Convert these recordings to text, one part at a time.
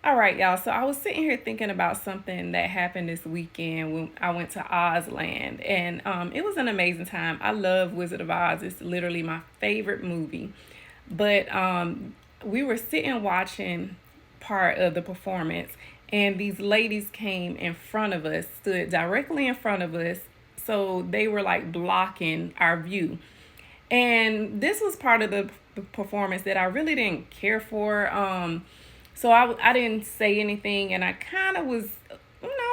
All right, y'all. So I was sitting here thinking about something that happened this weekend when I went to Ozland, and it was an amazing time. I love Wizard of Oz. It's literally my favorite movie. But we were sitting watching part of the performance, and these ladies came in front of us, stood directly in front of us, so they were like blocking our view. And this was part of the performance that I really didn't care for. So I didn't say anything, and I kind of was,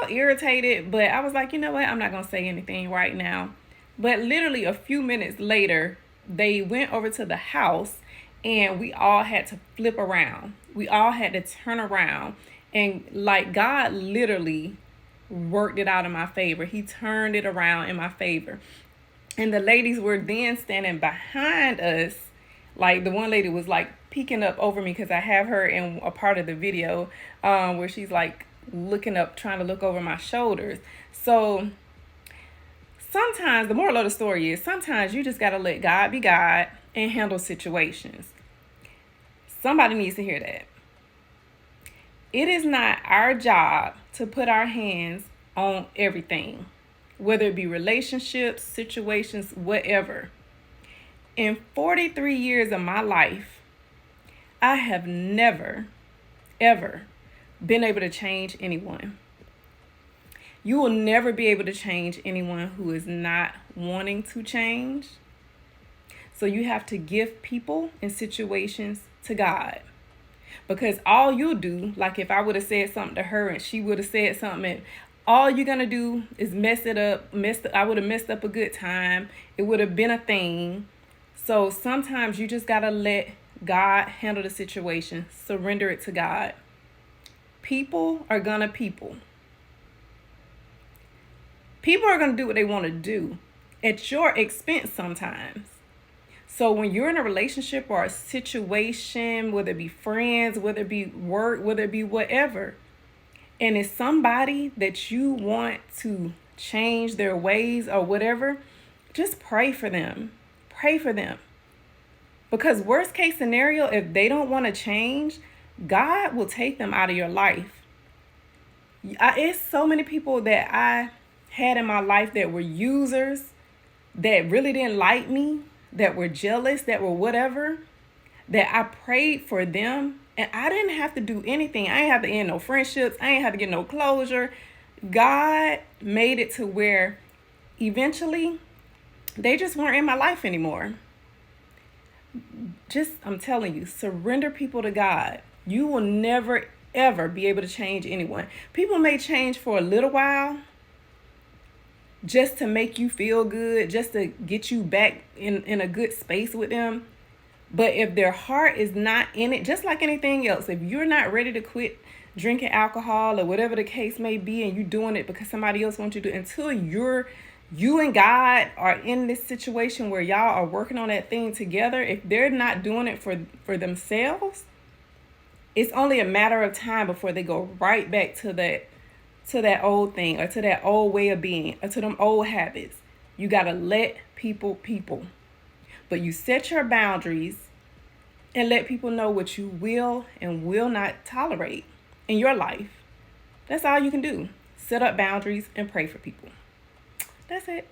irritated, but I was like, you know what, I'm not going to say anything right now. But literally a few minutes later, they went over to the house, and we all had to flip around. We all had to turn around. And like God literally worked it out in my favor. He turned it around in my favor. And the ladies were then standing behind us. Like the one lady was like peeking up over me because I have her in a part of the video where she's like looking up, trying to look over my shoulders. So sometimes the moral of the story is sometimes you just got to let God be God and handle situations. Somebody needs to hear that. It is not our job to put our hands on everything, whether it be relationships, situations, whatever. In 43 years of my life, I have never, ever been able to change anyone. You will never be able to change anyone who is not wanting to change. So you have to give people and situations to God. Because all you'll do, like if I would have said something to her and she would have said something, and all you're going to do is mess it up. I would have messed up a good time. It would have been a thing. So sometimes you just got to let God handle the situation. Surrender it to God. People are going to people. People are going to do what they want to do at your expense sometimes. So when you're in a relationship or a situation, whether it be friends, whether it be work, whether it be whatever, and it's somebody that you want to change their ways or whatever, just pray for them. Pray for them. Because worst case scenario, if they don't want to change, God will take them out of your life. It's so many people that I had in my life that were users, that really didn't like me, that were jealous, that were whatever, that I prayed for them. And I didn't have to do anything. I didn't have to end no friendships. I didn't have to get no closure. God made it to where eventually they just weren't in my life anymore. I'm telling you, surrender people to God. You will never, ever be able to change anyone. People may change for a little while just to make you feel good, just to get you back in a good space with them. But if their heart is not in it, just like anything else, if you're not ready to quit drinking alcohol or whatever the case may be, and you're doing it because somebody else wants you to, until you and God are in this situation where y'all are working on that thing together, if they're not doing it for themselves, it's only a matter of time before they go right back to that old thing, or to that old way of being, or to them old habits. You got to let people. But you set your boundaries and let people know what you will and will not tolerate in your life. That's all you can do. Set up boundaries and pray for people. That's it.